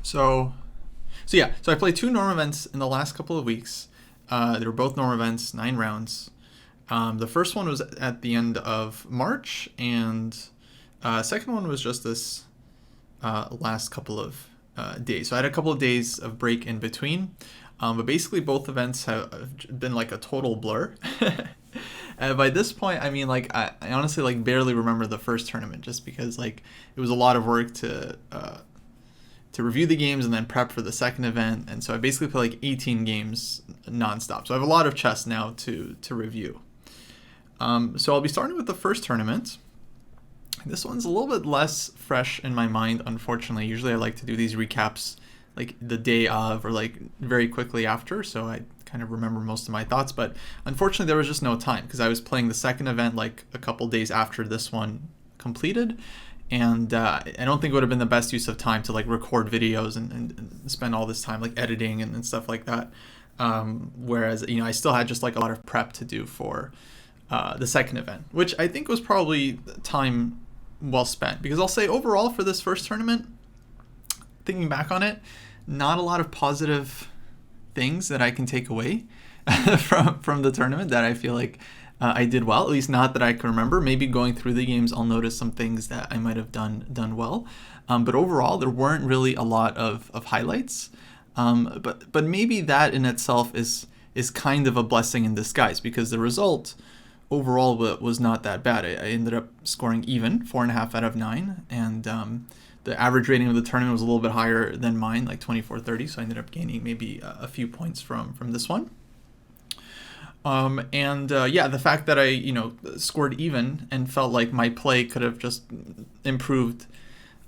So, so I played two norm events in the last couple of weeks. They were both norm events, 9 rounds. The first one was at the end of March, and second one was just this last couple of days. So I had a couple of days of break in between, but basically both events have been like a total blur. By this point, I mean, like, I honestly like barely remember the first tournament, just because like it was a lot of work to review the games and then prep for the second event. And so I basically play like 18 games nonstop. So I have a lot of chess now to review. So I'll be starting with the first tournament. This one's a little bit less fresh in my mind, unfortunately. Usually I like to do these recaps like the day of or like very quickly after, so I kind of remember most of my thoughts. But unfortunately there was just no time because I was playing the second event like a couple days after this one completed. And I don't think it would have been the best use of time to like record videos and spend all this time like editing and stuff like that. Whereas, you know, I still had just like a lot of prep to do for the second event, which I think was probably time well spent, because I'll say overall for this first tournament, thinking back on it, not a lot of positive things that I can take away from the tournament that I feel like I did well, at least not that I can remember. Maybe going through the games, I'll notice some things that I might have done well. But overall, there weren't really a lot of highlights. But maybe that in itself is kind of a blessing in disguise, because the result overall was not that bad. I ended up scoring even, 4.5 out of 9, and the average rating of the tournament was a little bit higher than mine, like 24-30, so I ended up gaining maybe a few points from this one. The fact that I, scored even and felt like my play could have just improved,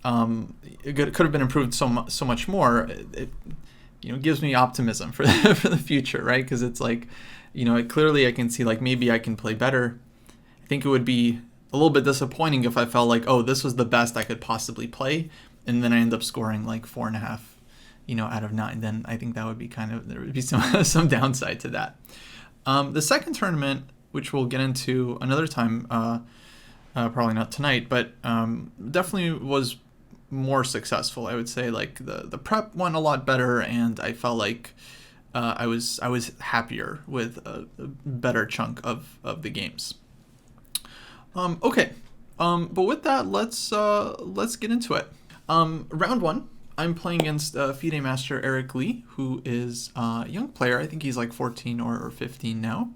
it could have been improved so much more. It gives me optimism for for the future, right? Because it's like, clearly I can see like maybe I can play better. I think it would be a little bit disappointing if I felt like, oh, this was the best I could possibly play, and then I end up scoring like 4.5, out of 9. Then I think that would be there would be some downside to that. The second tournament, which we'll get into another time, probably not tonight, but definitely was more successful. I would say like the prep went a lot better, and I felt like I was happier with a better chunk of the games. Okay, but with that, let's get into it. Round one, I'm playing against FIDE Master Eric Lee, who is a young player. I think he's like 14 or 15 now.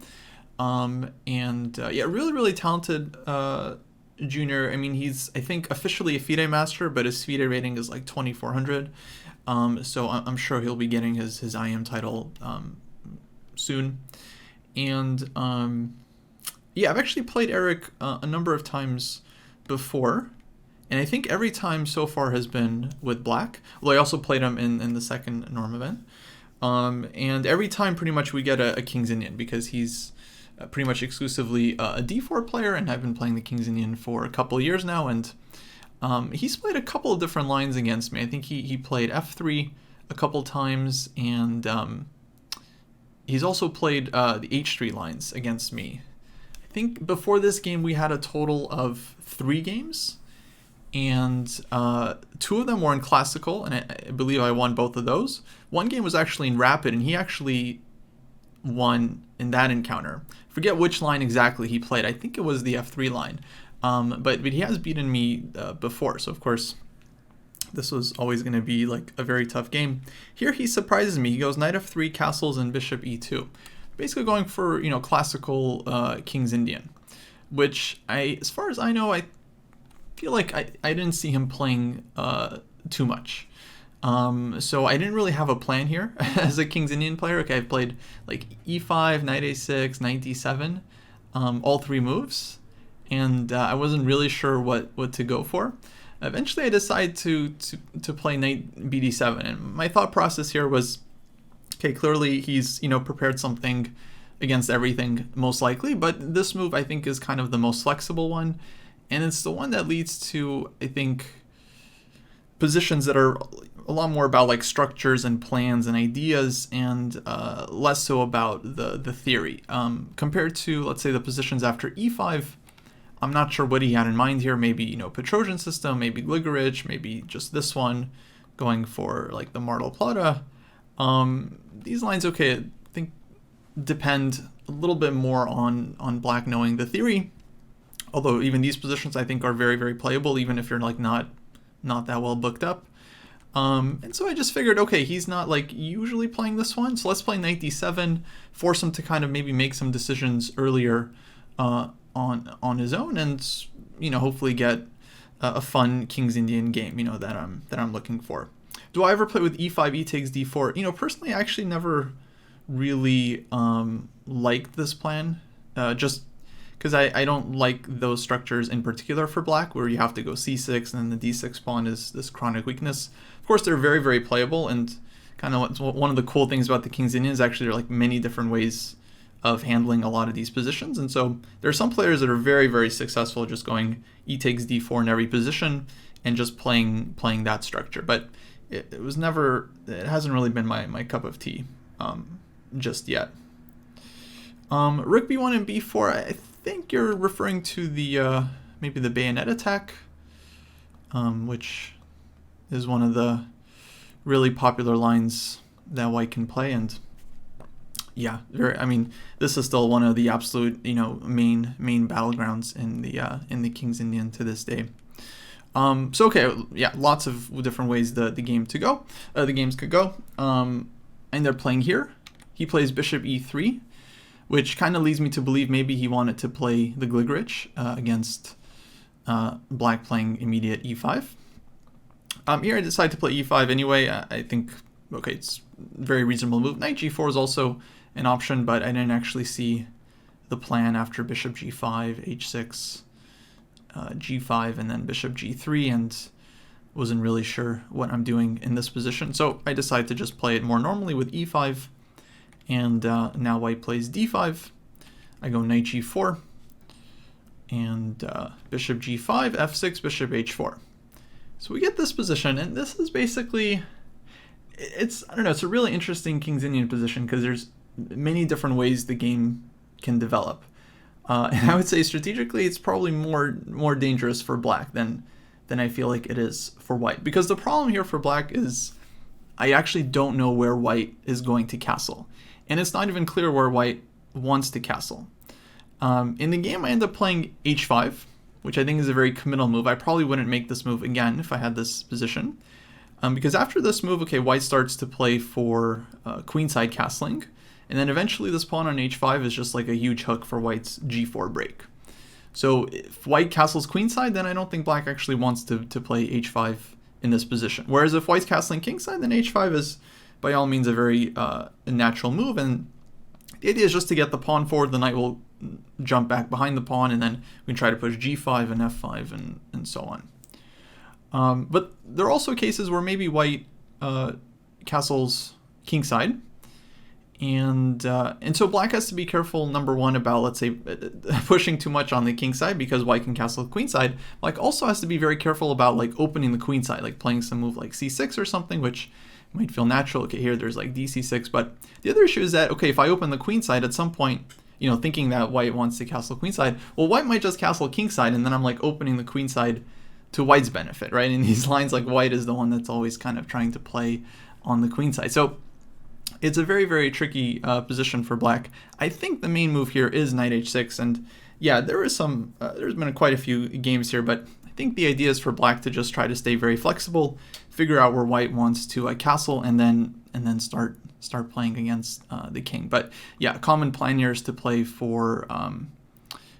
Really, really talented junior. I mean, he's, I think, officially a FIDE Master, but his FIDE rating is like 2400. So I'm sure he'll be getting his IM title soon. And I've actually played Eric a number of times before, and I think every time so far has been with black. Well, I also played him in the second norm event. And every time pretty much we get a King's Indian, because he's pretty much exclusively a d4 player, and I've been playing the King's Indian for a couple of years now, and he's played a couple of different lines against me. I think he played f3 a couple times, and he's also played the h3 lines against me. I think before this game we had a total of 3 games, and 2 of them were in classical, and I believe I won both of those. One game was actually in rapid, and he actually won in that encounter. I forget which line exactly he played. I think it was the f3 line. But he has beaten me before, so of course this was always going to be like a very tough game. Here he surprises me. He goes knight f3, castles, and bishop e2. Basically going for, classical King's Indian, which as far as I know, I feel like I didn't see him playing too much. So I didn't really have a plan here as a King's Indian player. Okay, I've played like e5, knight a6, knight d7, all 3 moves. And I wasn't really sure what to go for. Eventually I decided to play knight bd7, and my thought process here was, okay, clearly he's prepared something against everything most likely, but this move I think is kind of the most flexible one, and it's the one that leads to, I think, positions that are a lot more about like structures and plans and ideas, and less so about the theory, compared to, let's say, the positions after e5. I'm not sure what he had in mind here. Maybe, Petrosian system, maybe Gligorich, maybe just this one, going for like the Martel Plata. These lines, okay, I think depend a little bit more on black knowing the theory. Although even these positions I think are very, very playable, even if you're like not that well booked up. And so I just figured, okay, he's not like usually playing this one, so let's play knight d7, force him to kind of maybe make some decisions earlier on his own, and hopefully get a fun King's Indian game, that I'm looking for. Do I ever play with e5, e takes d4? Personally, I actually never really liked this plan, just because I don't like those structures in particular for black, where you have to go c6 and then the d6 pawn is this chronic weakness. Of course, they're very, very playable, and kind of one of the cool things about the King's Indian is actually there are like many different ways of handling a lot of these positions. And so there are some players that are very, very successful just going e takes d4 in every position and just playing that structure. But it hasn't really been my cup of tea just yet. Rook b1 and b4, I think you're referring to the maybe the bayonet attack, which is one of the really popular lines that white can play. And yeah, this is still one of the absolute main battlegrounds in the King's Indian to this day. So okay, yeah, lots of different ways the games could go. And they're playing here. He plays bishop e3, which kind of leads me to believe maybe he wanted to play the Gligorich against black playing immediate e5. Here I decide to play e5 anyway. I think, okay, it's a very reasonable move. Knight g4 is also an option, but I didn't actually see the plan after bishop g5, h6, g5, and then bishop g3, and wasn't really sure what I'm doing in this position. So I decided to just play it more normally with e5, and now white plays d5. I go knight g4, and bishop g5, f6, bishop h4. So we get this position, and this is basically, it's a really interesting King's Indian position because there's many different ways the game can develop. And I would say strategically, it's probably more dangerous for black than I feel like it is for white. Because the problem here for black is I actually don't know where white is going to castle. And it's not even clear where white wants to castle. In the game, I end up playing h5, which I think is a very committal move. I probably wouldn't make this move again if I had this position. Because after this move, okay, white starts to play for queenside castling. And then eventually this pawn on h5 is just like a huge hook for white's g4 break. So if white castles queenside, then I don't think black actually wants to play h5 in this position. Whereas if white's castling kingside, then h5 is by all means a very natural move. And the idea is just to get the pawn forward. The knight will jump back behind the pawn, and then we can try to push g5 and f5 and so on. But there are also cases where maybe white castles kingside. And so black has to be careful, number one, about, let's say, pushing too much on the king side because white can castle queen side. Black also has to be very careful about like opening the queen side, like playing some move like c6 or something, which might feel natural. Okay, here there's like dc6, but the other issue is that, okay, if I open the queen side at some point, thinking that white wants to castle queen side, well, white might just castle king side, and then I'm like opening the queen side to white's benefit, right? In these lines, like white is the one that's always kind of trying to play on the queen side. So it's a very, very tricky position for black. I think the main move here is knight h6, and yeah, there's been quite a few games here, but I think the idea is for black to just try to stay very flexible, figure out where white wants to castle, and then start playing against the king. But yeah, common plan here is to play for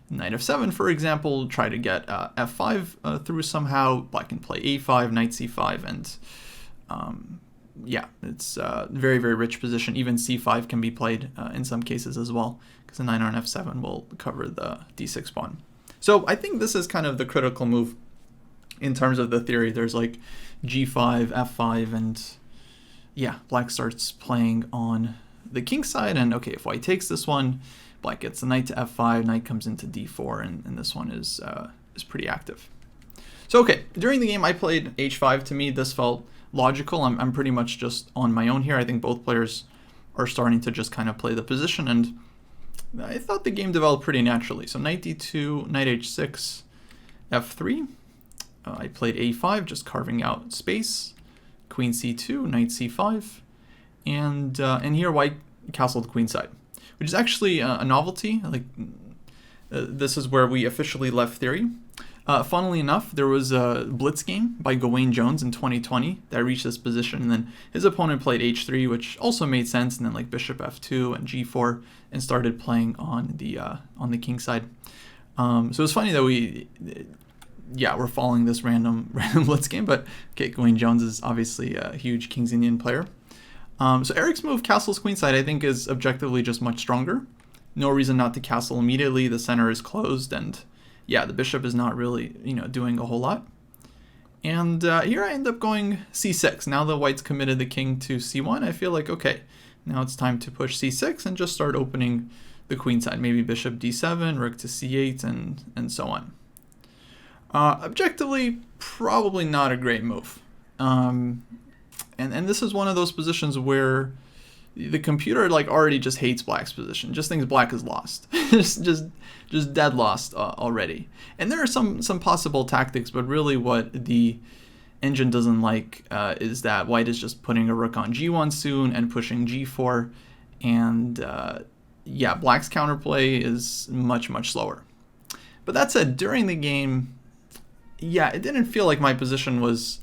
knight f7, for example, try to get f5 through somehow. Black can play a5, knight c5, and yeah, it's a very, very rich position. Even c5 can be played in some cases as well, because the knight on f7 will cover the d6 pawn. So I think this is kind of the critical move in terms of the theory. There's like g5, f5, and yeah, black starts playing on the king side. And okay, if white takes this one, black gets the knight to f5, knight comes into d4, and this one is pretty active. So okay, during the game I played h5. To me, this felt logical. I'm pretty much just on my own here. I think both players are starting to just kind of play the position, and I thought the game developed pretty naturally. So knight d2, knight h6, f3. I played a5, just carving out space. queen c2, knight c5, and here white castled queenside, which is actually a novelty. Like this is where we officially left theory. Funnily enough, there was a blitz game by Gawain Jones in 2020 that reached this position, and then his opponent played h3, which also made sense, and then like bishop f2 and g4, and started playing on the king side. So it's funny that we're following this random blitz game, but okay, Gawain Jones is obviously a huge King's Indian player. So Eric's move, castles queenside, I think is objectively just much stronger. No reason not to castle immediately. The center is closed, and yeah, the bishop is not really, doing a whole lot. And here I end up going c6. Now that white's committed the king to c1, I feel like, okay, now it's time to push c6 and just start opening the queenside. Maybe bishop d7, rook to c8, and so on. Objectively, probably not a great move. And this is one of those positions where the computer like already just hates black's position, just thinks black is lost, just dead lost already. And there are some possible tactics, but really what the engine doesn't like is that white is just putting a rook on g1 soon and pushing g4, and black's counterplay is much slower. But that said, during the game, it didn't feel like my position was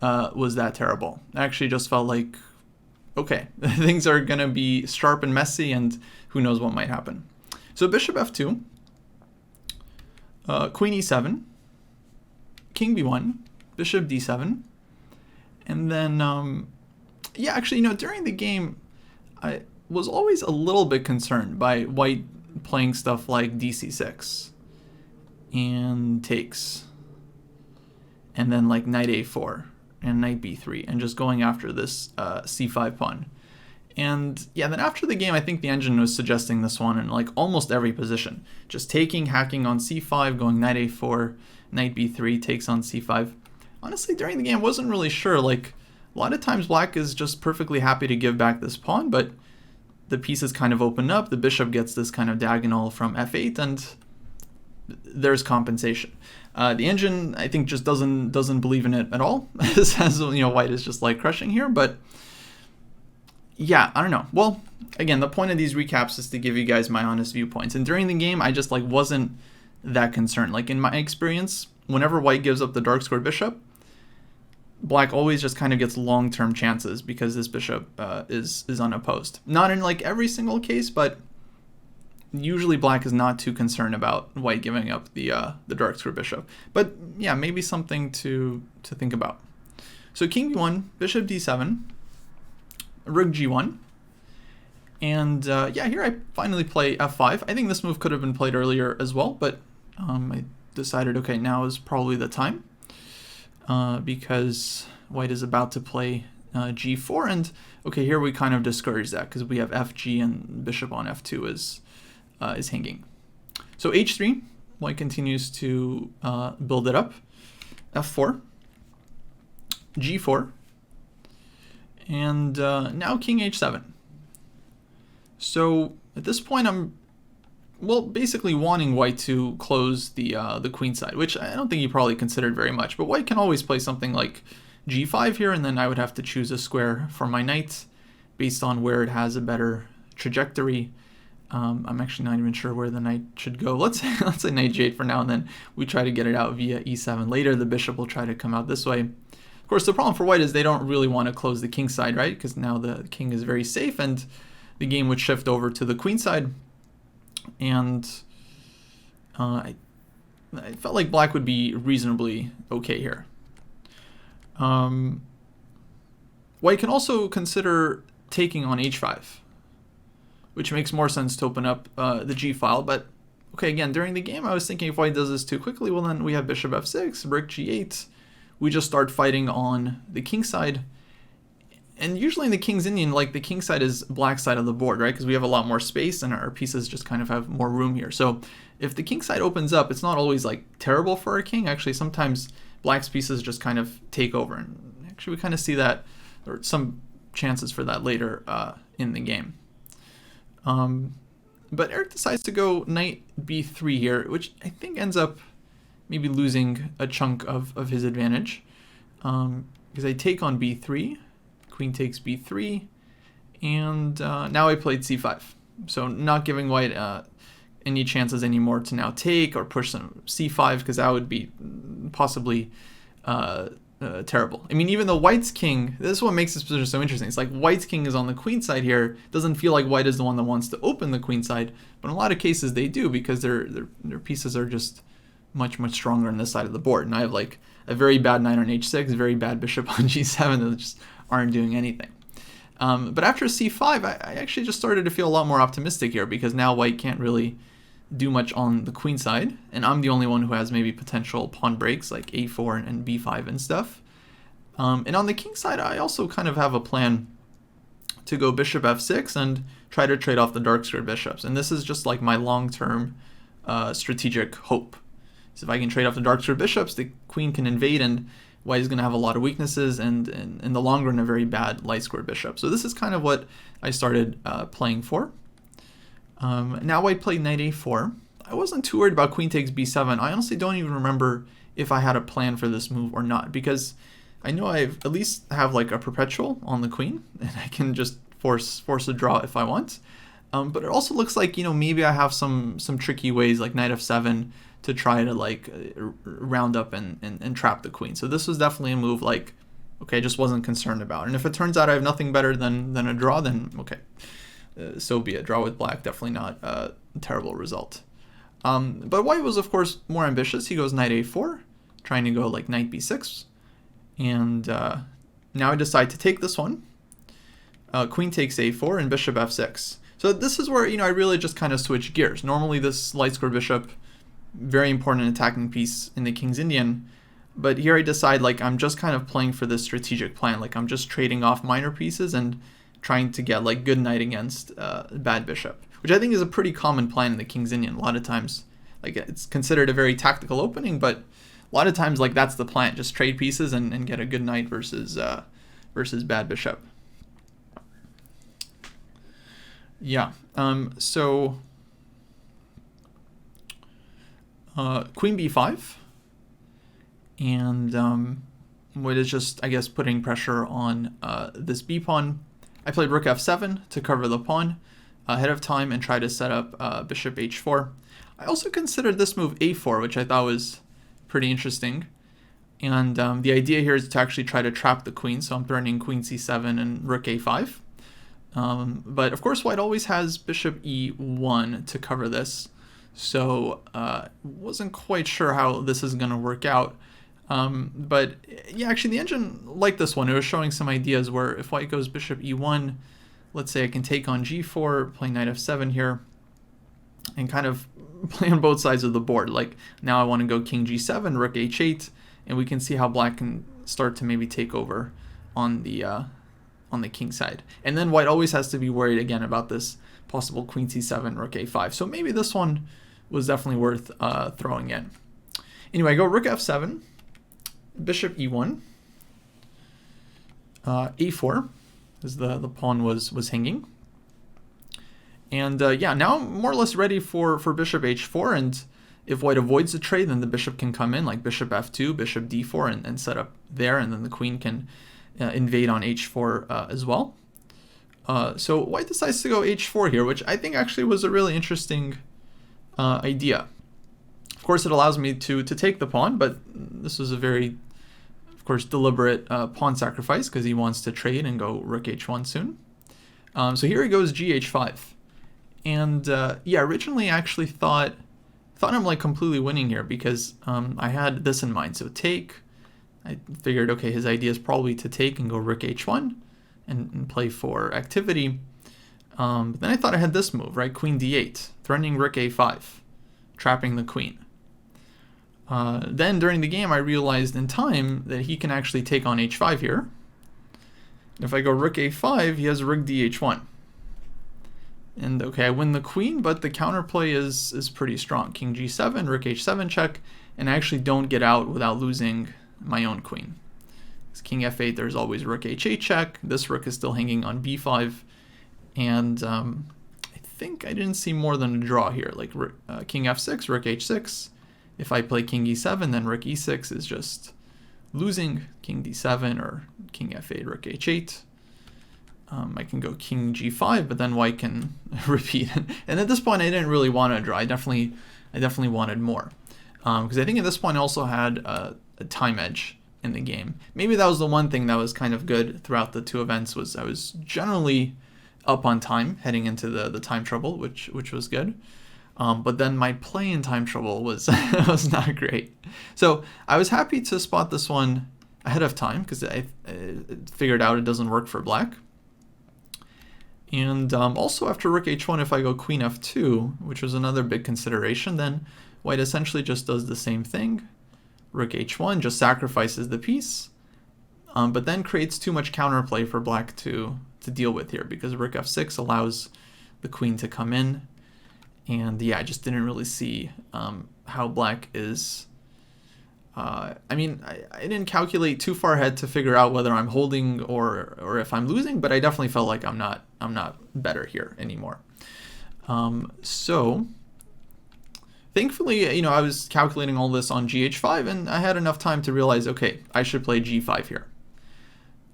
that terrible. I actually just felt like, okay, things are going to be sharp and messy, and who knows what might happen. So bishop f2, queen e7, king b1, bishop d7, and then, during the game, I was always a little bit concerned by white playing stuff like dc6 and takes, and then like knight a4 and knight b3, and just going after this c5 pawn. And then after the game, I think the engine was suggesting this one in like almost every position. Just taking, hacking on c5, going knight a4, knight b3, takes on c5. Honestly, during the game, I wasn't really sure. Like, a lot of times black is just perfectly happy to give back this pawn, but the pieces kind of open up, the bishop gets this kind of diagonal from f8, and there's compensation. The engine, I think, just doesn't believe in it at all. This has, white is just like crushing here, but yeah, I don't know. Well, again, the point of these recaps is to give you guys my honest viewpoints. And during the game, I just like wasn't that concerned. Like in my experience, whenever white gives up the dark square bishop, black always just kind of gets long-term chances because this bishop is unopposed. Not in like every single case, but usually black is not too concerned about white giving up the dark square bishop. But yeah, maybe something to think about. So king b1, bishop d7, rook g1, and here I finally play f5. I think this move could have been played earlier as well, but I decided, okay, now is probably the time because white is about to play g4, and okay, here we kind of discourage that because we have fg and bishop on f2 is hanging. So h3, white continues to build it up. f4, g4, and now king h7. So at this point, I'm basically wanting white to close the queen side, which I don't think he probably considered very much. But white can always play something like g5 here, and then I would have to choose a square for my knight based on where it has a better trajectory. I'm actually not even sure where the knight should go. Let's say knight g8 for now, and then we try to get it out via e7 later. The bishop will try to come out this way. Of course, the problem for white is they don't really want to close the king side, right? Because now the king is very safe, and the game would shift over to the queen side. And I felt like black would be reasonably okay here. White can also consider taking on h5, which makes more sense to open up the g file. But okay, again, during the game, I was thinking if white does this too quickly, well, then we have bishop f6, rook g8. We just start fighting on the king side. And usually in the King's Indian, like the king side is black side of the board, right? Because we have a lot more space and our pieces just kind of have more room here. So if the king side opens up, it's not always like terrible for our king. Actually, sometimes black's pieces just kind of take over. And actually we kind of see that, or some chances for that later in the game. But Eric decides to go knight b3 here, which I think ends up maybe losing a chunk of his advantage. because I take on b3, queen takes b3, and now I played c5. So not giving white any chances anymore to now take or push some c5, because that would be possibly terrible. I mean, even though white's king, this is what makes this position so interesting. It's like white's king is on the queen side here. It doesn't feel like white is the one that wants to open the queen side, but in a lot of cases they do, because their pieces are just much stronger on this side of the board. And I have like a very bad knight on h6, very bad bishop on g7 that just aren't doing anything. But after c5, I actually just started to feel a lot more optimistic here, because now white can't really do much on the queen side, and I'm the only one who has maybe potential pawn breaks like a4 and b5 and stuff. And on the king side, I also kind of have a plan to go bishop f6 and try to trade off the dark square bishops. And this is just like my long-term strategic hope. So if I can trade off the dark square bishops, the queen can invade, and white is going to have a lot of weaknesses, and in the long run, a very bad light square bishop. So this is kind of what I started playing for. Now white played knight a4. I wasn't too worried about queen takes b7. I honestly don't even remember if I had a plan for this move or not, because I know I at least have like a perpetual on the queen, and I can just force a draw if I want. But it also looks like, you know, maybe I have some tricky ways like knight f7 to try to like round up and trap the queen. So this was definitely a move like, okay, I just wasn't concerned about. And if it turns out I have nothing better than a draw, then okay. So be it. Draw with black, definitely not a terrible result. But white was, of course, more ambitious. He goes knight a4, trying to go like knight b6. And now I decide to take this one. Queen takes a4 and bishop f6. So this is where, you know, I really just kind of switch gears. Normally this light square bishop, very important attacking piece in the King's Indian. But here I decide like I'm just kind of playing for this strategic plan. Like I'm just trading off minor pieces and trying to get like good knight against bad bishop, which I think is a pretty common plan in the King's Indian. A lot of times, like it's considered a very tactical opening, but a lot of times like that's the plan: just trade pieces and get a good knight versus bad bishop. Yeah. So queen b5, and what is just, I guess, putting pressure on this b pawn. I played rook f7 to cover the pawn ahead of time and try to set up bishop h4. I also considered this move a4, which I thought was pretty interesting. And the idea here is to actually try to trap the queen, so I'm threatening queen c7 and rook a5. But of course white always has bishop e1 to cover this, so wasn't quite sure how this is going to work out. But yeah, actually the engine liked this one. It was showing some ideas where if white goes bishop e1, let's say I can take on g4, play knight f7 here, and kind of play on both sides of the board. Like now I want to go king g7, rook h8, and we can see how black can start to maybe take over on the king side. And then white always has to be worried again about this possible queen c7, rook a5. So maybe this one was definitely worth throwing in. Anyway, I go rook f7, bishop e1, a4, as the pawn was hanging. And yeah, now I'm more or less ready for bishop h4, and if white avoids the trade, then the bishop can come in, like bishop f2, bishop d4, and set up there, and then the queen can invade on h4 as well. So white decides to go h4 here, which I think actually was a really interesting idea. Of course, it allows me to take the pawn, but this was a very, of course, deliberate pawn sacrifice, because he wants to trade and go rook h1 soon. So here he goes gh5. And yeah, originally I actually thought I'm like completely winning here, because I had this in mind. So take, I figured, okay, his idea is probably to take and go rook h1 and play for activity. But then I thought I had this move, right? Queen d8, threatening rook a5, trapping the queen. Then during the game, I realized in time that he can actually take on h5 here. If I go rook a5, he has rook dh1. And okay, I win the queen, but the counterplay is pretty strong. King g7, rook h7 check, and I actually don't get out without losing my own queen. It's king f8, there's always rook h8 check. This rook is still hanging on b5, and I think I didn't see more than a draw here, like king f6, rook h6. If I play king e7, then rook e6 is just losing, king d7 or king f8, rook h8. I can go king g5, but then white can repeat. And at this point, I didn't really want to draw. I definitely wanted more. Because I think at this point I also had a time edge in the game. Maybe that was the one thing that was kind of good throughout the two events, was I was generally up on time heading into the time trouble, which was good. But then my play in time trouble was was not great. So I was happy to spot this one ahead of time because I figured out it doesn't work for black. And also after rook h1, if I go queen f2, which was another big consideration, then white essentially just does the same thing. Rook h1 just sacrifices the piece, but then creates too much counterplay for black to deal with here, because rook f6 allows the queen to come in. And yeah, I just didn't really see how black is... I mean, I didn't calculate too far ahead to figure out whether I'm holding or if I'm losing, but I definitely felt like I'm not better here anymore. So thankfully, I was calculating all this on gh5, and I had enough time to realize, okay, I should play g5 here,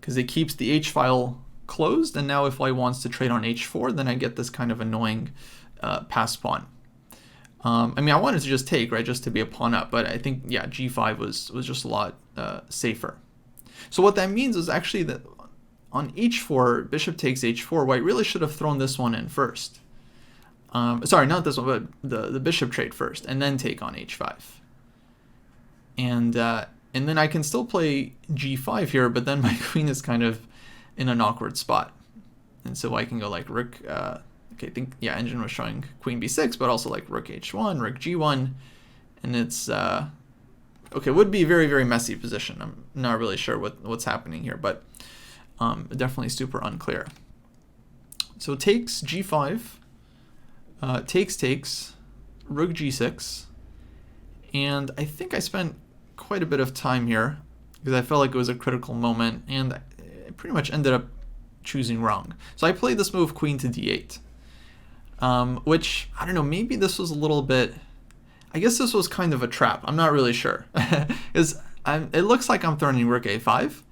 because it keeps the h file closed, and now if white wants to trade on h4, then I get this kind of annoying pass pawn. I mean, I wanted to just take, right, just to be a pawn up, but I think, yeah, g5 was just a lot safer. So what that means is actually that on h4, bishop takes h4, white really should have thrown this one in first. Sorry, not this one, but the bishop trade first, and then take on h5. And then I can still play g5 here, but then my queen is kind of in an awkward spot. And so I can go like rook... okay, I think, yeah, engine was showing queen b6, but also like rook h1, rook g1, and it's, okay, it would be a very, very messy position. I'm not really sure what's happening here, but definitely super unclear. So takes g5, takes, rook g6, and I think I spent quite a bit of time here because I felt like it was a critical moment, and I pretty much ended up choosing wrong. So I played this move queen to d8. Which, I don't know, maybe this was a little bit, I guess this was kind of a trap. I'm not really sure. Because it looks like I'm threatening rook a5,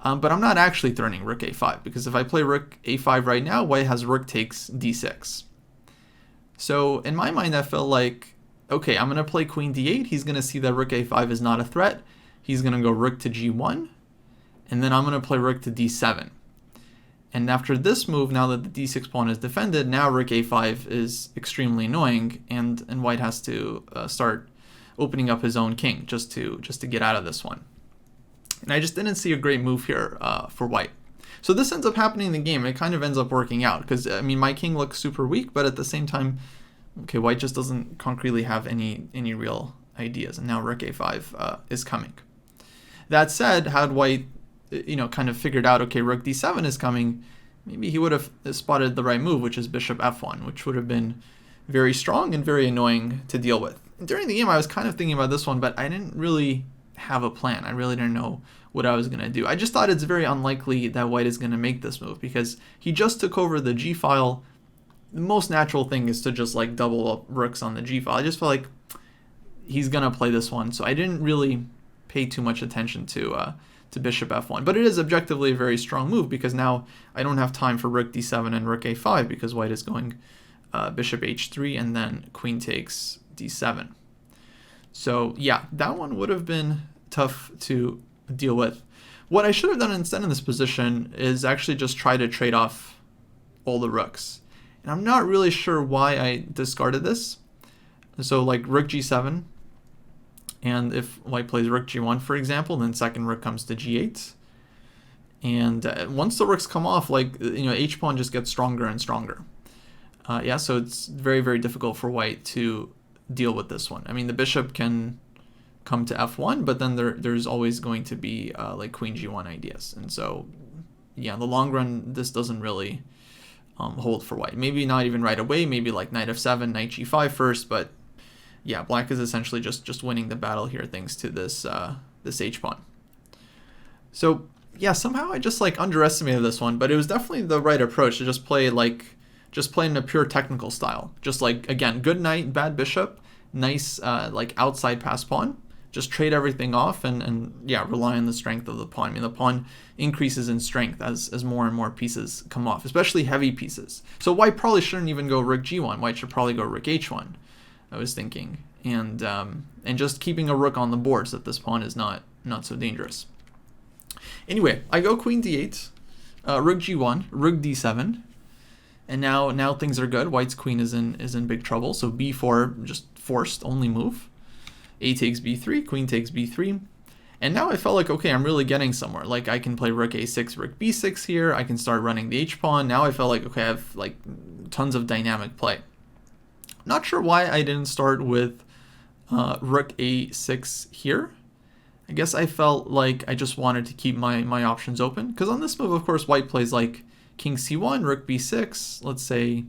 but I'm not actually threatening rook a5, because if I play rook a5 right now, white has rook takes d6. So in my mind, I felt like, okay, I'm going to play queen d8. He's going to see that rook a5 is not a threat. He's going to go rook to g1, and then I'm going to play rook to d7. And after this move, now that the d6 pawn is defended, now rook a5 is extremely annoying, and white has to start opening up his own king just to get out of this one. And I just didn't see a great move here for white. So this ends up happening in the game. It kind of ends up working out, because I mean, my king looks super weak, but at the same time, okay, white just doesn't concretely have any real ideas, and now rook a5 is coming. That said, had white kind of figured out, okay, rook d7 is coming, maybe he would have spotted the right move, which is bishop f1, which would have been very strong and very annoying to deal with. During the game, I was kind of thinking about this one, but I didn't really have a plan. I really didn't know what I was going to do. I just thought it's very unlikely that white is going to make this move, because he just took over the g file. The most natural thing is to just like double up rooks on the g file. I just felt like he's going to play this one, so I didn't really pay too much attention to bishop f1. But it is objectively a very strong move, because now I don't have time for rook d7 and rook a5, because white is going bishop h3 and then queen takes d7. So yeah, that one would have been tough to deal with. What I should have done instead in this position is actually just try to trade off all the rooks. And I'm not really sure why I discarded this. So like rook g7, and if white plays rook g1, for example, then second rook comes to g8. And once the rooks come off, like, h pawn just gets stronger and stronger. Yeah, so it's very, very difficult for white to deal with this one. I mean, the bishop can come to f1, but then there's always going to be like queen g1 ideas. And so, yeah, in the long run, this doesn't really hold for white. Maybe not even right away, maybe like knight f7, knight g5 first, but yeah, black is essentially just winning the battle here thanks to this this h-pawn. So yeah, somehow I just like underestimated this one, but it was definitely the right approach to just play in a pure technical style. Just like, again, good knight, bad bishop, nice like outside pass pawn, just trade everything off and yeah, rely on the strength of the pawn. I mean, the pawn increases in strength as more and more pieces come off, especially heavy pieces. So white probably shouldn't even go rook g1. White should probably go rook h1, I was thinking. And just keeping a rook on the board so that this pawn is not so dangerous. Anyway, I go queen d8, rook g1, rook d7, and now things are good. White's queen is in big trouble. So b4, just forced, only move. A takes b3, queen takes b3. And now I felt like, okay, I'm really getting somewhere. Like I can play rook a6, rook b6 here. I can start running the h-pawn. Now I felt like, okay, I have like tons of dynamic play. Not sure why I didn't start with rook a6 here. I guess I felt like I just wanted to keep my options open. Because on this move, of course, white plays like king c1, rook b6, let's say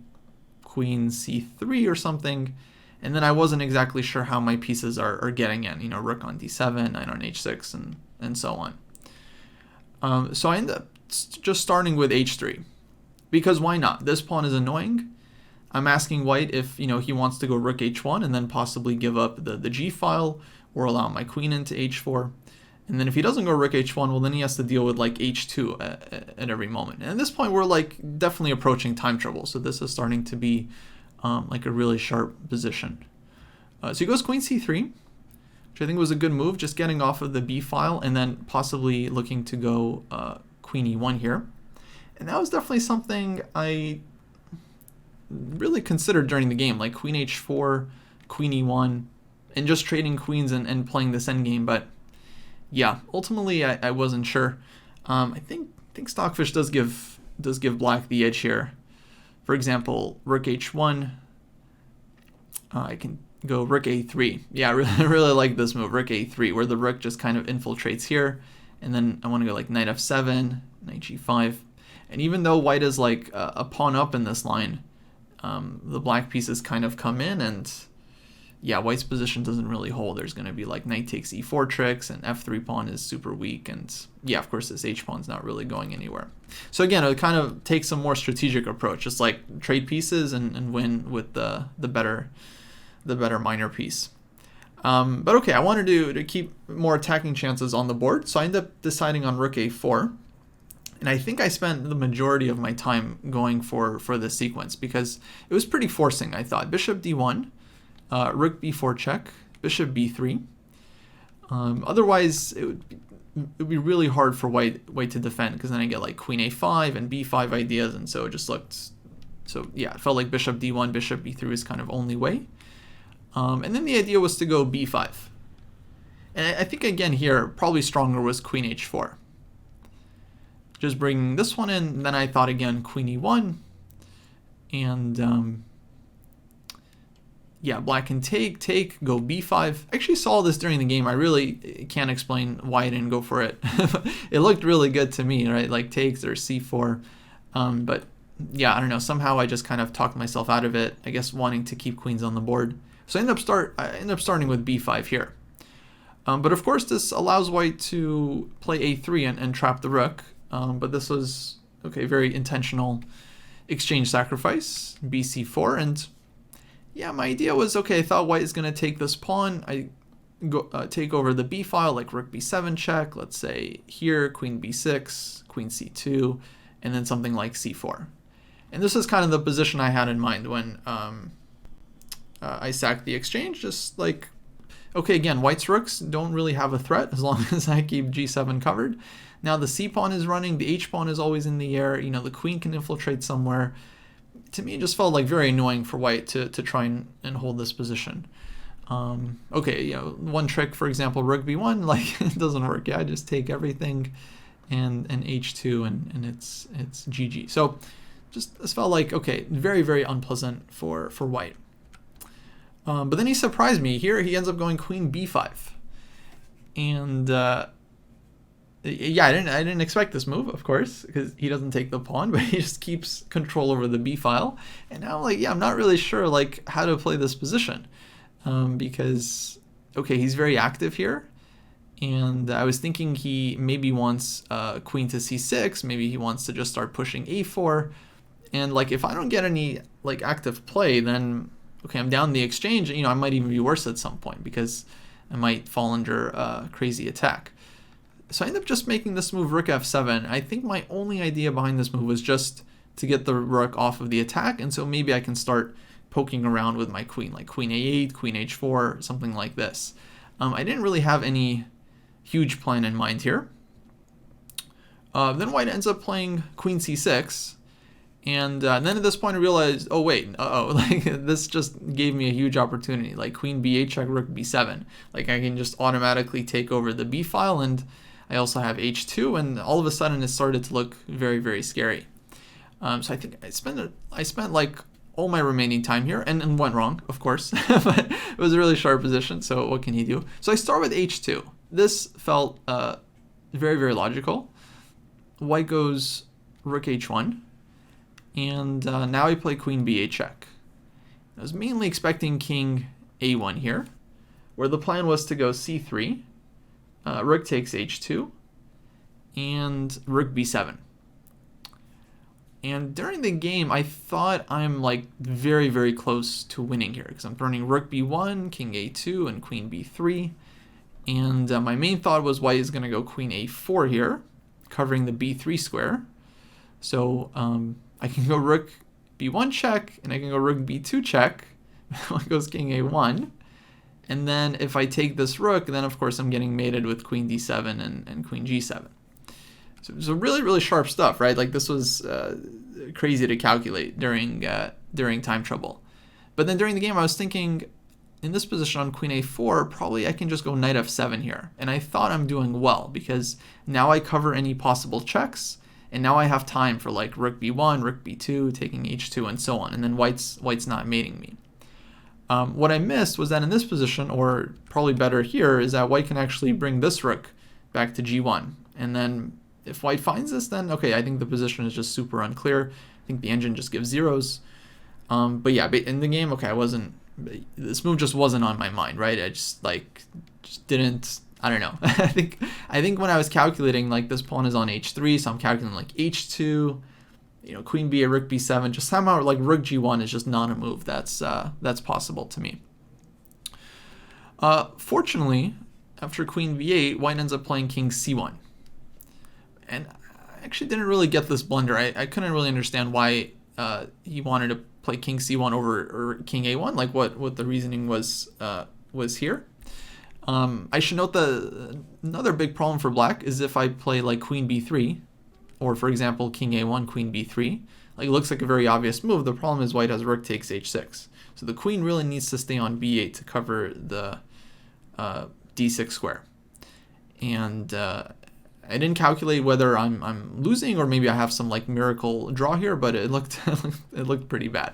queen c3 or something. And then I wasn't exactly sure how my pieces are getting in. You know, rook on d7, knight on h6, and so on. So I end up just starting with h3. Because why not? This pawn is annoying. I'm asking white if, you know, he wants to go rook h1 and then possibly give up the g file or allow my queen into h4. And then if he doesn't go rook h1, well, then he has to deal with like h2 at every moment. And at this point, we're like definitely approaching time trouble. So this is starting to be like a really sharp position. So he goes queen c3, which I think was a good move, just getting off of the b file and then possibly looking to go queen e1 here. And that was definitely something I really considered during the game, like queen h4, queen e1, and just trading queens and playing this endgame. But yeah, ultimately I wasn't sure. I think Stockfish does give black the edge here. For example, rook h1. I can go rook a3. Yeah, I really like this move, rook a3, where the rook just kind of infiltrates here. And then I want to go like knight f7, knight g5. And even though white is like a pawn up in this line, the black pieces kind of come in, and yeah, white's position doesn't really hold. There's going to be like knight takes e4 tricks, and f3 pawn is super weak, and yeah, of course this h pawn's not really going anywhere. So again, it kind of takes a more strategic approach, just like trade pieces and win with the better minor piece. But okay, I wanted to keep more attacking chances on the board, so I ended up deciding on rook a4. And I think I spent the majority of my time going for this sequence because it was pretty forcing, I thought. Bishop d1, rook b4 check, bishop b3. Otherwise, it would be really hard for white to defend, because then I get like queen a5 and b5 ideas, and so it just looked... So yeah, it felt like bishop d1, bishop b3 is kind of only way. And then the idea was to go b5. And I think again here, probably stronger was queen h4. Just bringing this one in, and then I thought again queen e1, and yeah, black can take, go b5. I actually saw this during the game. I really can't explain why I didn't go for it. It looked really good to me, right? Like takes or c4, but yeah, I don't know. Somehow I just kind of talked myself out of it. I guess wanting to keep queens on the board. So I end up starting with b5 here. But of course, this allows white to play a3 and trap the rook. But this was, okay, very intentional exchange sacrifice, bc4, and yeah, my idea was, okay, I thought white is going to take this pawn, I go take over the b file, like rook b7 check, let's say here, queen b6, queen c2, and then something like c4. And this is kind of the position I had in mind when I sacked the exchange, just like, okay, again, white's rooks don't really have a threat as long as I keep g7 covered. Now the c pawn is running, the h pawn is always in the air, you know, the queen can infiltrate somewhere. To me, it just felt like very annoying for white to try and hold this position. Okay, you know, one trick, for example, rook b1, like it doesn't work. Yeah, I just take everything and h2 and it's GG. So just this felt like, okay, very, very unpleasant for white. But then he surprised me. Here he ends up going queen b5. And yeah, I didn't expect this move, of course, because he doesn't take the pawn, but he just keeps control over the b file. And now I'm like, yeah, I'm not really sure like how to play this position, because okay, he's very active here, and I was thinking he maybe wants queen to c6, maybe he wants to just start pushing a4, and like if I don't get any like active play, then okay, I'm down the exchange. You know, I might even be worse at some point, because I might fall under a crazy attack. So I ended up just making this move rook f7. I think my only idea behind this move was just to get the rook off of the attack, and so maybe I can start poking around with my queen, like queen a8, queen h4, something like this. I didn't really have any huge plan in mind here. Then white ends up playing queen c6, and then at this point I realized, oh wait, like this just gave me a huge opportunity, like queen b8 check, rook b7. Like I can just automatically take over the b file, and I also have h2, and all of a sudden it started to look very, very scary. So I think I spent like all my remaining time here, and went wrong, of course, but it was a really sharp position, so what can he do? So I start with h2. This felt very, very logical. White goes rook h1, and now I play queen b8 check. I was mainly expecting king a1 here, where the plan was to go c3, rook takes h2, and rook b7. And during the game, I thought I'm like very, very close to winning here, because I'm turning rook b1, king a2, and queen b3. And my main thought was white is going to go queen a4 here, covering the b3 square. So I can go rook b1 check, and I can go rook b2 check. White goes king a1. And then if I take this rook, then of course I'm getting mated with queen d7 and queen g7. So it was really, really sharp stuff, right? Like this was crazy to calculate during time trouble. But then during the game I was thinking, in this position on queen a4, probably I can just go knight f7 here. And I thought I'm doing well, because now I cover any possible checks, and now I have time for like rook b1, rook b2, taking h2, and so on. And then white's not mating me. What I missed was that in this position, or probably better here, is that white can actually bring this rook back to g1. And then if white finds this, then okay, I think the position is just super unclear. I think the engine just gives zeros. But yeah, in the game, okay, this move just wasn't on my mind, right? I just didn't, I don't know. I think when I was calculating, like this pawn is on h3, so I'm calculating like h2, queen b8, rook b7, just somehow like rook g1 is just not a move that's possible to me. Fortunately, after queen b8, white ends up playing king c1. And I actually didn't really get this blunder. I couldn't really understand why he wanted to play king c1 over king a1, like what the reasoning was here. I should note that another big problem for black is if I play like queen b3, or for example king a1, queen b3, like it looks like a very obvious move. The problem is white has rook takes h6. So the queen really needs to stay on b8 to cover the d6 square. And I didn't calculate whether I'm losing or maybe I have some like miracle draw here, but it looked pretty bad.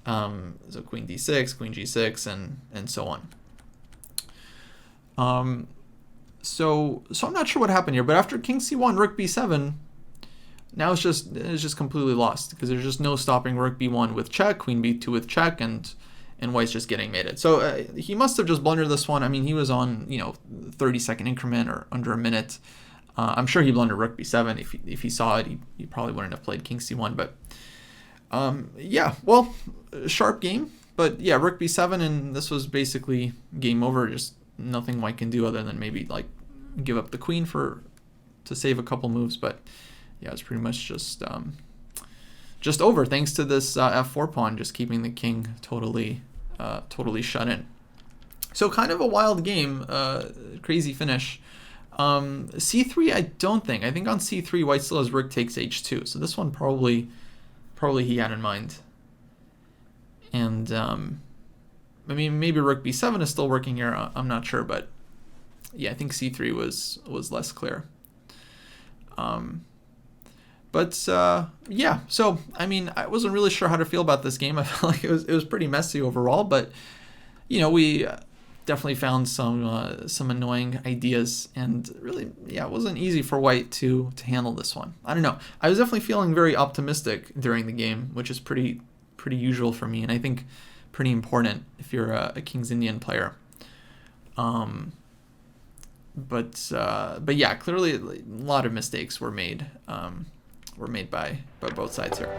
So queen d6, queen g6, and so on. So I'm not sure what happened here, but after king c1, rook b7, now it's just completely lost, because there's just no stopping rook b1 with check, queen b2 with check, and white's just getting mated. So he must have just blundered this one. I mean, he was on 30-second increment or under a minute. I'm sure he blundered rook b7. If he saw it, he probably wouldn't have played king c1. But yeah, well, sharp game. But yeah, rook b7, and this was basically game over. Just nothing white can do other than maybe like give up the queen to save a couple moves. But yeah, it's pretty much just over, thanks to this f4 pawn just keeping the king totally shut in. So kind of a wild game, crazy finish. C3, I think on c3 white still has rook takes h2, so this one probably he had in mind. And I mean, maybe rook b7 is still working here, I'm not sure, but yeah, I think c3 was less clear. But yeah, so I mean, I wasn't really sure how to feel about this game. I felt like it was pretty messy overall, but we definitely found some annoying ideas, and really, yeah, it wasn't easy for white to handle this one. I don't know. I was definitely feeling very optimistic during the game, which is pretty usual for me, and I think pretty important if you're a King's Indian player. But yeah, clearly a lot of mistakes were made by both sides here.